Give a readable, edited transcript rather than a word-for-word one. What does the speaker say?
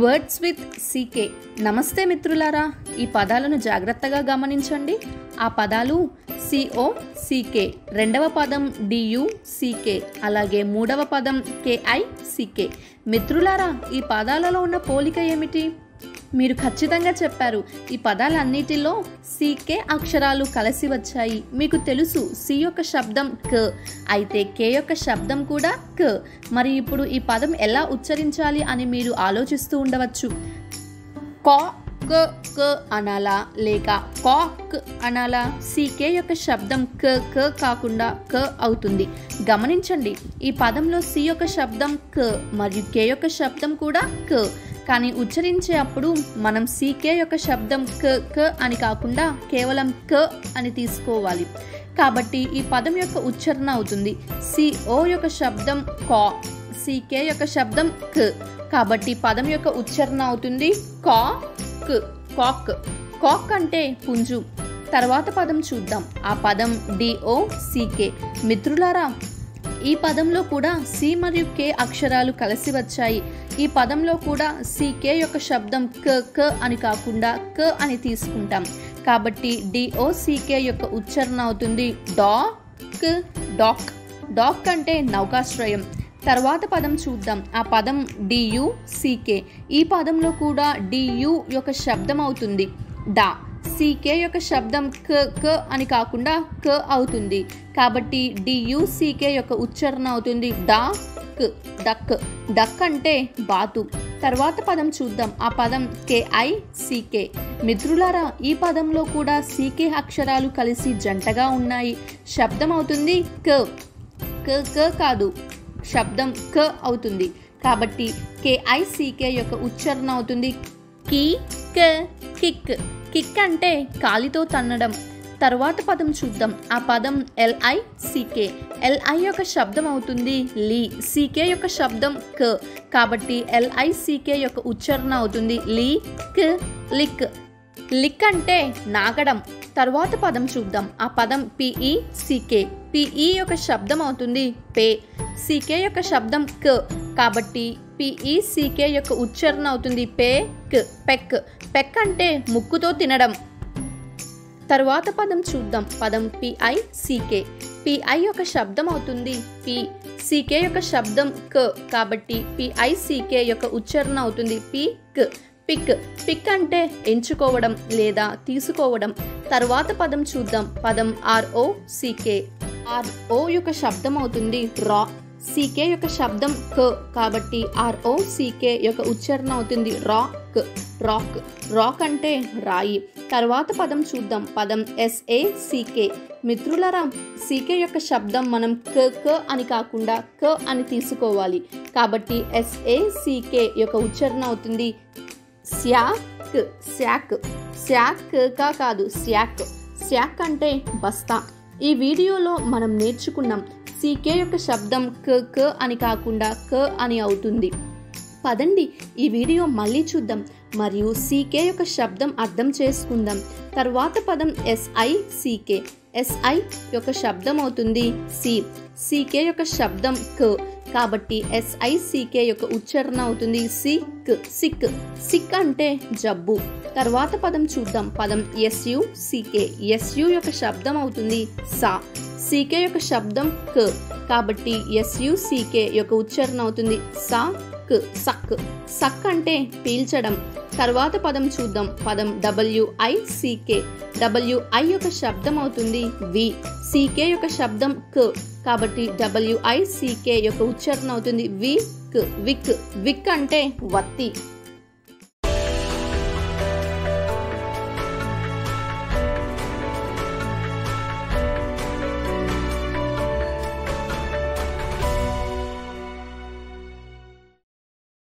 Words with CK. నమస్తే మిత్రులారా, ఈ పదాలను జాగ్రత్తగా గమనించండి. ఆ పదాలు సిఓ సీకే, రెండవ పదం డియు సీకే, అలాగే మూడవ పదం కేఐ సీకే. మిత్రులారా, ఈ పదాలలో ఉన్న పోలిక ఏమిటి? మీరు ఖచ్చితంగా చెప్పారు. ఈ పదాలన్నిటిలో సీకే అక్షరాలు కలిసి వచ్చాయి. మీకు తెలుసు సి యొక్క శబ్దం క, అయితే కే యొక్క శబ్దం కూడా క. మరి ఇప్పుడు ఈ పదం ఎలా ఉచ్చరించాలి అని మీరు ఆలోచిస్తూ ఉండవచ్చు. కా క క అనాలా లేక కా క్ అనాలా? సీకే యొక్క శబ్దం క క కాకుండా క అవుతుంది. గమనించండి, ఈ పదంలో సి యొక్క శబ్దం క మరియు కే యొక్క శబ్దం కూడా క. కానీ ఉచ్చరించే అప్పుడు మనం సీకే యొక్క శబ్దం క క అని కాకుండా కేవలం క అని తీసుకోవాలి. కాబట్టి ఈ పదం యొక్క ఉచ్చారణ అవుతుంది సిఓ యొక్క శబ్దం కా, సీకే యొక్క శబ్దం క. కాబట్టి పదం యొక్క ఉచ్చారణ అవుతుంది కా క్, కాక్. కాక్ అంటే పుంజు. తర్వాత పదం చూద్దాం. ఆ పదం డిఓ సీకే. మిత్రులారా, ఈ పదంలో కూడా సి మరియు కే అక్షరాలు కలిసి వచ్చాయి. ఈ పదంలో కూడా సీకే యొక్క శబ్దం క క అని కాకుండా క అని తీసుకుంటాం. కాబట్టి డిఓ సీకే యొక్క ఉచ్చారణ అవుతుంది డాక్, డాక్. డాక్ అంటే నౌకాశ్రయం. తర్వాత పదం చూద్దాం. ఆ పదం డియు సీకే. ఈ పదంలో కూడా డియు యొక్క శబ్దం అవుతుంది డా. సీకే యొక్క శబ్దం క క అని కాకుండా క అవుతుంది. కాబట్టి డియు సీకే యొక్క ఉచ్చారణ అవుతుంది డాక్, డక్. డక్ అంటే బాతు. తర్వాత పదం చూద్దాం. ఆ పదం కేఐ సీకే. మిత్రులారా, ఈ పదంలో కూడా సీకే అక్షరాలు కలిసి జంటగా ఉన్నాయి. శబ్దం అవుతుంది క. క క కాదు, శబ్దం క అవుతుంది. కాబట్టి కేఐ సీకే యొక్క ఉచ్చారణ అవుతుంది కీ క, కిక్. కిక్ అంటే కాలితో తన్నడం. తర్వాత పదం చూద్దాం. ఆ పదం ఎల్ఐ సీకే. ఎల్ఐ యొక్క శబ్దం అవుతుంది లీ, సీకే యొక్క శబ్దం క. కాబట్టి ఎల్ఐ సీకే యొక్క ఉచ్చారణ అవుతుంది లీ క్, లిక్. లిక్ అంటే నాగడం. తర్వాత పదం చూద్దాం. ఆ పదం పిఈ సీకే. పిఈ యొక్క శబ్దం అవుతుంది పే, సీకే యొక్క శబ్దం క. కాబట్టి పిఈ సీకే యొక్క ఉచ్చారణ అవుతుంది పేక్, పెక్. పెక్ అంటే ముక్కుతో తినడం. తరువాత పదం చూద్దాం. పదం పిఐ సీకే. పిఐ యొక్క శబ్దం అవుతుంది పి, సీకే యొక్క శబ్దం క. కాబట్టి పిఐ సీకే యొక్క ఉచ్చారణ అవుతుంది పిక్, పిక్. పిక్ అంటే ఎంచుకోవడం లేదా తీసుకోవడం. తరువాత పదం చూద్దాం. పదం ఆర్ఓ సీకే. ఆర్ఓ యొక్క శబ్దం అవుతుంది రా, సీకే యొక్క శబ్దం క. కాబట్టి ఆర్ఓ సీకే యొక్క ఉచ్చారణ అవుతుంది రాక్, రాక్. రాక్ అంటే రాయి. తర్వాత పదం చూద్దాం. పదం ఎస్ఏ సీకే. మిత్రులారా, సీకే యొక్క శబ్దం మనం క క అని కాకుండా క అని తీసుకోవాలి. కాబట్టి ఎస్ఏ సీకే యొక్క ఉచ్చారణ అవుతుంది స్యాక్, శాక్. శాక్ క కాదు, శాక్. శాక్ అంటే బస్తా. ఈ వీడియోలో మనం నేర్చుకున్నాం సీకే యొక్క శబ్దం క క అని కాకుండా క అని అవుతుంది. పదండి ఈ వీడియో మళ్ళీ చూద్దాం మరియు సీకే యొక్క శబ్దం అర్థం చేసుకుందాం. తర్వాత పదం ఎస్ఐ సీకే. ఎస్ఐ యొక్క శబ్దం అవుతుంది సి, సీకే యొక్క శబ్దం క. కాబట్టి ఎస్ఐ సీకే యొక్క ఉచ్చారణ అవుతుంది సిక్, సిక్. సిక్ అంటే జబ్బు. తర్వాత పదం చూద్దాం. పదం ఎస్యు సీకే. ఎస్యు యొక్క శబ్దం అవుతుంది సా, సీకే యొక్క శబ్దం క. కాబట్టి ఎస్యు సీకే యొక్క ఉచ్చారణ అవుతుంది సాక్, సక్. సక్ అంటే పీల్చడం. తర్వాత పదం చూద్దాం. పదం డబ్ల్యూఐ సీకే. డబ్ల్యూఐ యొక్క శబ్దం అవుతుంది వి, సీకే యొక్క శబ్దం క. కాబట్టి డబ్ల్యూఐ సీకే యొక్క ఉచ్చారణ అవుతుంది విక్, విక్. విక్ అంటే వత్తి.